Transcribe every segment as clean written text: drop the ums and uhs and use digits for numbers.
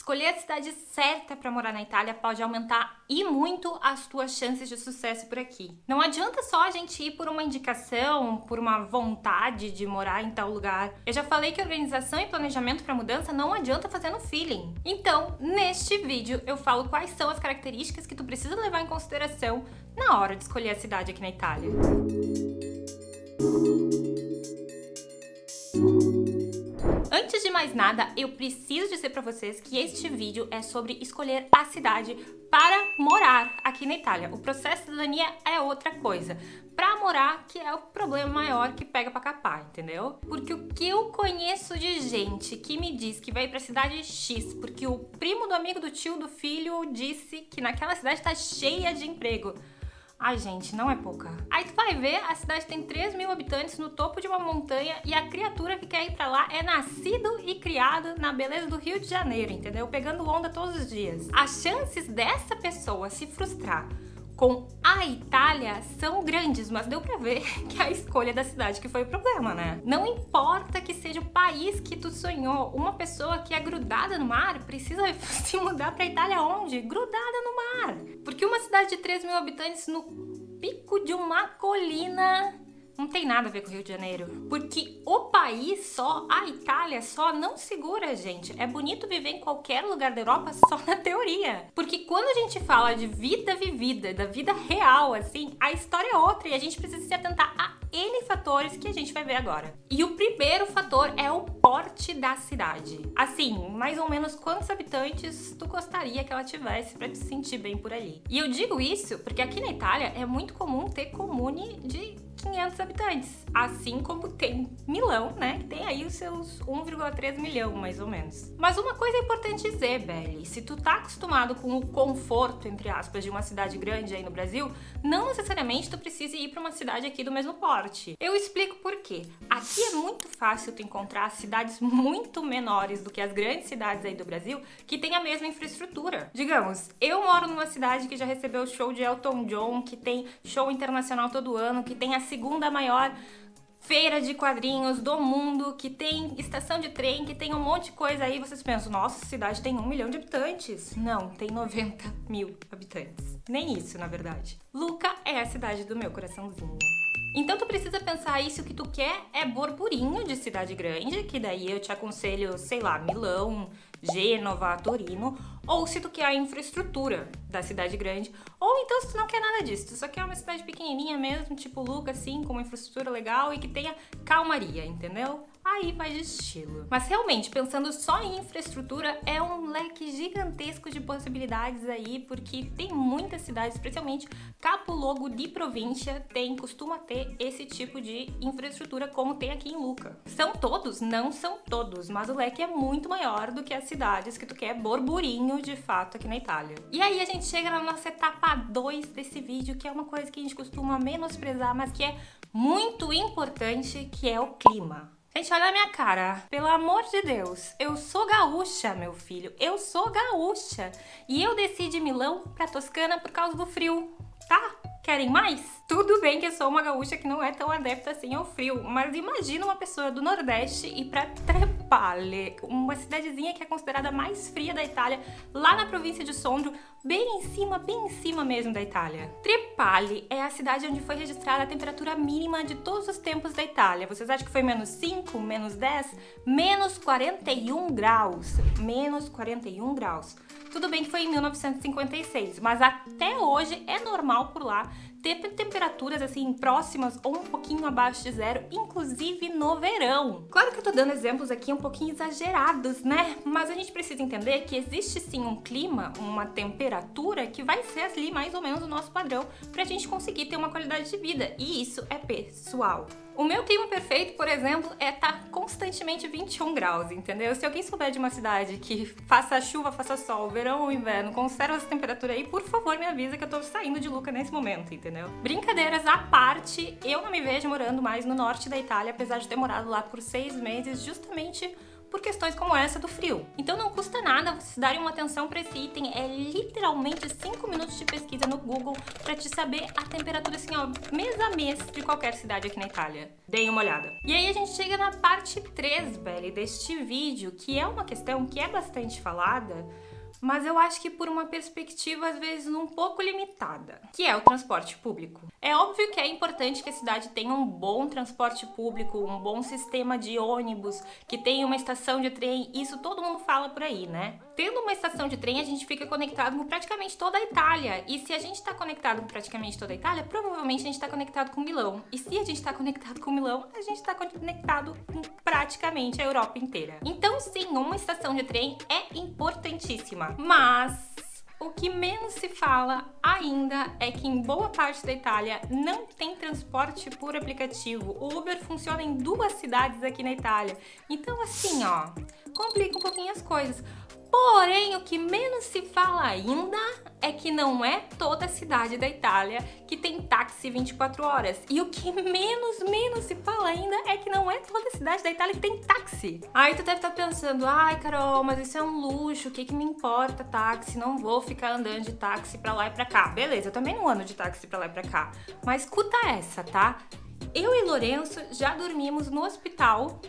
Escolher a cidade certa para morar na Itália pode aumentar e muito as tuas chances de sucesso por aqui. Não adianta só a gente ir por uma indicação, por uma vontade de morar em tal lugar. Eu já falei que organização e planejamento para mudança não adianta fazer no feeling. Então, neste vídeo eu falo quais são as características que tu precisa levar em consideração na hora de escolher a cidade aqui na Itália. Antes de mais nada, eu preciso dizer pra vocês que este vídeo é sobre escolher a cidade para morar aqui na Itália. O processo de cidadania é outra coisa. Pra morar, que é o problema maior que pega pra capar, entendeu? Porque o que eu conheço de gente que me diz que vai pra cidade X porque o primo do amigo do tio do filho disse que naquela cidade tá cheia de emprego. Ai, gente, não é pouca. Aí tu vai ver, a cidade tem 3.000 habitantes no topo de uma montanha e a criatura que quer ir pra lá é nascido e criado na beleza do Rio de Janeiro, entendeu? Pegando onda todos os dias. As chances dessa pessoa se frustrar com a Itália são grandes, mas deu pra ver que a escolha da cidade que foi o problema, né? Não importa que seja o país que tu sonhou, uma pessoa que é grudada no mar precisa se mudar pra Itália onde? Grudada no mar! Porque uma cidade de 3.000 habitantes no pico de uma colina não tem nada a ver com o Rio de Janeiro. Porque o país só, a Itália só, não segura, gente. É bonito viver em qualquer lugar da Europa só na teoria. Porque quando a gente fala de vida vivida, da vida real, assim, a história é outra e a gente precisa se atentar a N fatores que a gente vai ver agora. E o primeiro fator é o porte da cidade. Assim, mais ou menos quantos habitantes tu gostaria que ela tivesse pra te sentir bem por ali. E eu digo isso porque aqui na Itália é muito comum ter comune de 500 habitantes, assim como tem Milão, né, que tem aí os seus 1,3 milhão, mais ou menos. Mas uma coisa é importante dizer, Belly, se tu tá acostumado com o conforto, entre aspas, de uma cidade grande aí no Brasil, não necessariamente tu precisa ir pra uma cidade aqui do mesmo porte. Eu explico por quê. Aqui é muito fácil tu encontrar cidades muito menores do que as grandes cidades aí do Brasil que tem a mesma infraestrutura. Digamos, eu moro numa cidade que já recebeu show de Elton John, que tem show internacional todo ano, que tem a segunda maior feira de quadrinhos do mundo, que tem estação de trem, que tem um monte de coisa aí. Vocês pensam, nossa, a cidade tem 1 milhão de habitantes. Não, tem 90.000 habitantes. Nem isso, na verdade. Lucca é a cidade do meu coraçãozinho. Então tu precisa pensar aí se o que tu quer é burburinho de cidade grande, que daí eu te aconselho, sei lá, Milão, Gênova, Torino, ou se tu quer a infraestrutura da cidade grande, ou então se tu não quer nada disso, tu só quer uma cidade pequenininha mesmo, tipo Lucca, assim, com uma infraestrutura legal e que tenha calmaria, entendeu? Aí vai de estilo. Mas realmente, pensando só em infraestrutura, é um leque gigantesco de possibilidades aí, porque tem muitas cidades, especialmente capoluogo de província, costuma ter esse tipo de infraestrutura como tem aqui em Lucca. São todos? Não são todos, mas o leque é muito maior do que as cidades que tu quer burburinho de fato aqui na Itália. E aí a gente chega na nossa etapa 2 desse vídeo, que é uma coisa que a gente costuma menosprezar, mas que é muito importante, que é o clima. Gente, olha a minha cara. Pelo amor de Deus. Eu sou gaúcha, meu filho. Eu sou gaúcha. E eu desci de Milão pra Toscana por causa do frio, tá? Querem mais? Tudo bem que eu sou uma gaúcha que não é tão adepta assim ao frio, mas imagina uma pessoa do Nordeste ir pra Trepale, uma cidadezinha que é considerada a mais fria da Itália, lá na província de Sondrio, bem em cima mesmo da Itália. Trepale é a cidade onde foi registrada a temperatura mínima de todos os tempos da Itália. Vocês acham que foi -5, -10? -41 graus. -41 graus. Tudo bem que foi em 1956, mas até hoje é normal por lá ter temperaturas assim próximas ou um pouquinho abaixo de zero, inclusive no verão. Claro que eu tô dando exemplos aqui um pouquinho exagerados, né? Mas a gente precisa entender que existe sim um clima, uma temperatura que vai ser ali mais ou menos o nosso padrão pra gente conseguir ter uma qualidade de vida. E isso é pessoal. O meu clima perfeito, por exemplo, é estar constantemente 21 graus, entendeu? Se alguém souber de uma cidade que faça chuva, faça sol, verão ou inverno, conserva essa temperatura aí, por favor me avisa que eu tô saindo de Lucca nesse momento, entendeu? Brincadeiras à parte, eu não me vejo morando mais no norte da Itália, apesar de ter morado lá por 6 meses, justamente por questões como essa do frio. Então não custa nada vocês darem uma atenção para esse item, é literalmente 5 minutos de pesquisa no Google para te saber a temperatura assim, ó, mês a mês de qualquer cidade aqui na Itália. Deem uma olhada. E aí a gente chega na parte 3, Belly, deste vídeo, que é uma questão que é bastante falada, mas eu acho que por uma perspectiva às vezes um pouco limitada, que é o transporte público. É óbvio que é importante que a cidade tenha um bom transporte público, um bom sistema de ônibus, que tenha uma estação de trem, isso todo mundo fala por aí, né? Tendo uma estação de trem, a gente fica conectado com praticamente toda a Itália, e se a gente está conectado com praticamente toda a Itália, provavelmente a gente está conectado com Milão. E se a gente está conectado com Milão, a gente está conectado com praticamente a Europa inteira. Então sim, uma estação de trem é importantíssima. Mas o que menos se fala ainda é que em boa parte da Itália não tem transporte por aplicativo. O Uber funciona em 2 cidades aqui na Itália. Então assim, ó, complica um pouquinho as coisas. Porém, o que menos se fala ainda é que não é toda a cidade da Itália que tem táxi 24 horas. E o que menos se fala ainda é que não é toda a cidade da Itália que tem táxi. Aí tu deve estar pensando, ai Carol, mas isso é um luxo, o que me importa táxi? Não vou ficar andando de táxi pra lá e pra cá. Beleza, eu também não ando de táxi pra lá e pra cá. Mas escuta essa, tá? Eu e Lourenço já dormimos no hospital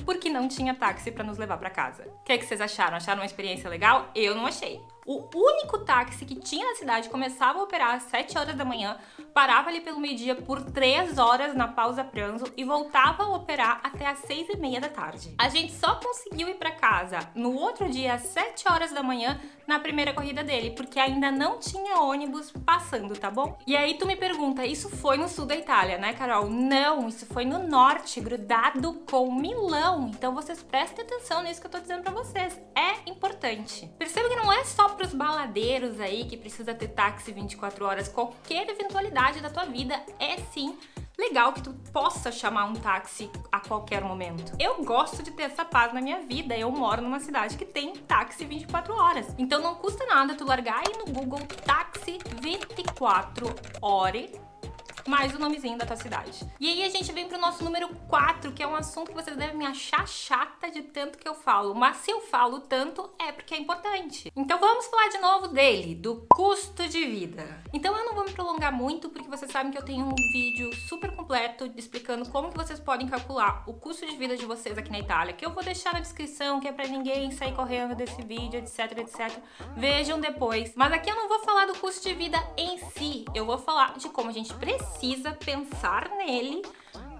porque não tinha táxi pra nos levar pra casa. O que vocês acharam? Acharam uma experiência legal? Eu não achei. O único táxi que tinha na cidade começava a operar às 7 horas da manhã, parava ali pelo meio-dia por 3 horas na pausa pranzo e voltava a operar até às 6h30 da tarde. A gente só conseguiu ir pra casa no outro dia às 7 horas da manhã na primeira corrida dele, porque ainda não tinha ônibus passando, tá bom? E aí tu me pergunta, isso foi no sul da Itália, né, Carol? Não, isso foi no norte, grudado com Milão. Então vocês prestem atenção nisso que eu tô dizendo pra vocês. É importante. Perceba que não é só pros baladeiros aí que precisa ter táxi 24 horas. Qualquer eventualidade da tua vida é sim legal que tu possa chamar um táxi a qualquer momento. Eu gosto de ter essa paz na minha vida. Eu moro numa cidade que tem táxi 24 horas. Então não custa nada tu largar aí no Google táxi 24 horas mais o nomezinho da tua cidade. E aí a gente vem pro nosso número 4, que é um assunto que vocês devem me achar chata de tanto que eu falo. Mas se eu falo tanto, é porque é importante. Então vamos falar de novo dele, do custo de vida. Então eu não vou me prolongar muito, porque vocês sabem que eu tenho um vídeo super completo explicando como que vocês podem calcular o custo de vida de vocês aqui na Itália, que eu vou deixar na descrição, que é pra ninguém sair correndo desse vídeo, etc, etc. Vejam depois. Mas aqui eu não vou falar do custo de vida em si, eu vou falar de como a gente precisa pensar nele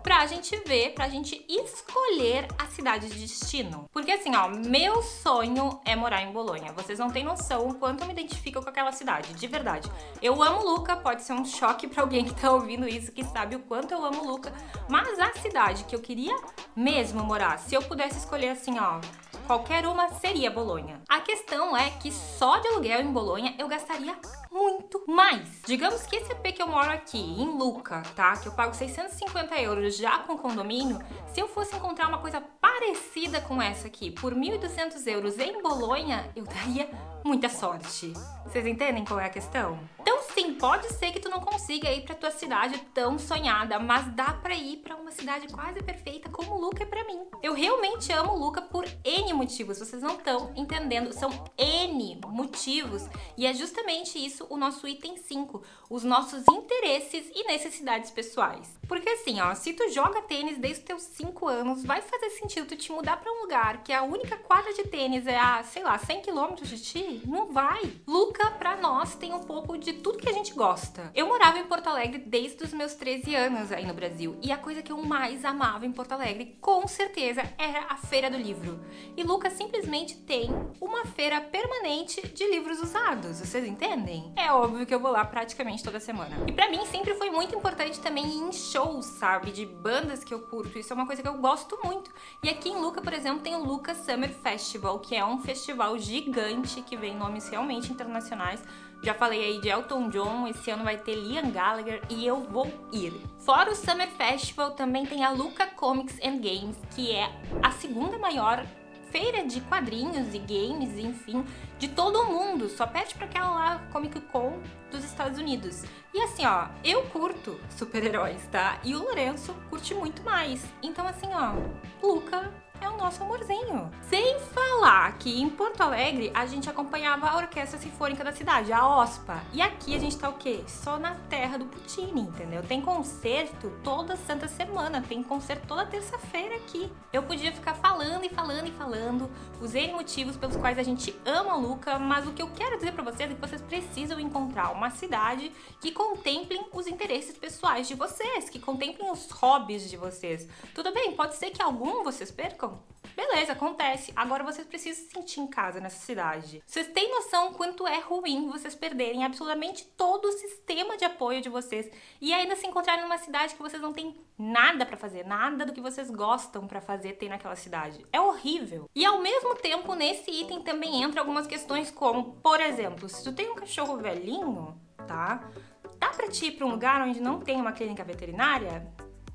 pra gente ver, pra gente escolher a cidade de destino. Porque assim, ó, meu sonho é morar em Bolonha. Vocês não têm noção o quanto eu me identifico com aquela cidade, de verdade. Eu amo Lucca, pode ser um choque pra alguém que tá ouvindo isso, que sabe o quanto eu amo Lucca. Mas a cidade que eu queria mesmo morar, se eu pudesse escolher assim, ó, qualquer uma, seria Bolonha. A questão é que só de aluguel em Bolonha eu gastaria muito mais. Digamos que esse AP que eu moro aqui, em Lucca, tá? Que eu pago 650 euros já com condomínio. Se eu fosse encontrar uma coisa parecida com essa aqui por 1.200 euros em Bolonha, eu daria muita sorte. Vocês entendem qual é a questão? Então sim, pode ser que tu não consiga ir pra tua cidade tão sonhada, mas dá pra ir pra uma cidade quase perfeita como Lucca é pra mim. Eu realmente amo Lucca por N motivos, vocês não estão entendendo, são N motivos, e é justamente isso o nosso item 5, os nossos interesses e necessidades pessoais. Porque assim, ó, se tu joga tênis desde os teus 5 anos, vai fazer sentido tu te mudar pra um lugar que a única quadra de tênis é a, sei lá, 100 km de ti? Não vai. Lucca, pra nós, tem um pouco de tudo que a gente gosta. Eu morava em Porto Alegre desde os meus 13 anos aí no Brasil, e a coisa que eu mais amava em Porto Alegre, com certeza, era a Feira do Livro. E Lucca simplesmente tem uma feira permanente de livros usados, vocês entendem? É óbvio que eu vou lá praticamente toda semana. E pra mim sempre foi muito importante também ir em shows, sabe? De bandas que eu curto, isso é uma coisa que eu gosto muito. E aqui em Lucca, por exemplo, tem o Lucca Summer Festival, que é um festival gigante que vem nomes realmente internacionais. Já falei aí de Elton John, esse ano vai ter Liam Gallagher e eu vou ir. Fora o Summer Festival, também tem a Lucca Comics and Games, que é a segunda maior feira de quadrinhos e games, enfim, de todo o mundo. Só perde pra aquela lá Comic Con dos Estados Unidos. E assim, ó, eu curto super-heróis, tá? E o Lourenço curte muito mais. Então assim, ó, Lucca é o nosso amorzinho. Sem falar que em Porto Alegre a gente acompanhava a Orquestra Sinfônica da cidade, a OSPA. E aqui a gente tá o quê? Só na terra do Puccini, entendeu? Tem concerto toda santa semana, tem concerto toda terça-feira aqui. Eu podia ficar falando e falando e falando os N motivos pelos quais a gente ama o Luca, mas o que eu quero dizer pra vocês é que vocês precisam encontrar uma cidade que contemplem os interesses pessoais de vocês, que contemplem os hobbies de vocês. Tudo bem, pode ser que algum vocês percam? Beleza, acontece. Agora vocês precisam se sentir em casa nessa cidade. Vocês têm noção quanto é ruim vocês perderem absolutamente todo o sistema de apoio de vocês e ainda se encontrarem numa cidade que vocês não têm nada pra fazer, nada do que vocês gostam pra fazer tem naquela cidade. É horrível. E ao mesmo tempo, nesse item também entra algumas questões como, por exemplo, se tu tem um cachorro velhinho, tá? Dá pra te ir pra um lugar onde não tem uma clínica veterinária?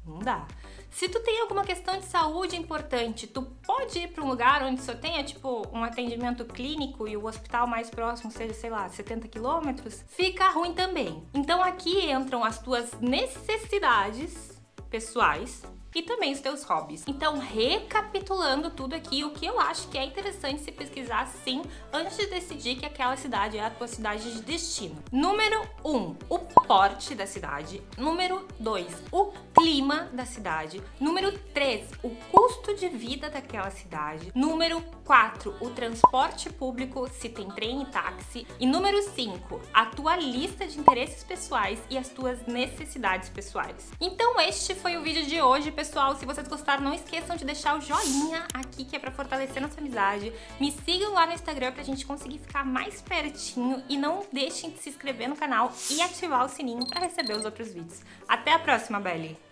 Não dá. Se tu tem alguma questão de saúde importante, tu pode ir para um lugar onde só tenha, tipo, um atendimento clínico e o hospital mais próximo seja, sei lá, 70 quilômetros, fica ruim também. Então aqui entram as tuas necessidades pessoais e também os teus hobbies. Então, recapitulando tudo aqui, o que eu acho que é interessante se pesquisar sim antes de decidir que aquela cidade é a tua cidade de destino. Número 1, o porte da cidade. Número 2, o clima da cidade. Número 3, o custo de vida daquela cidade. Número 4, o transporte público, se tem trem e táxi. E número 5, a tua lista de interesses pessoais e as tuas necessidades pessoais. Então, este foi o vídeo de hoje, pessoal. Se vocês gostaram, não esqueçam de deixar o joinha aqui, que é pra fortalecer nossa amizade. Me sigam lá no Instagram pra gente conseguir ficar mais pertinho e não deixem de se inscrever no canal e ativar o sininho pra receber os outros vídeos. Até a próxima, Belly!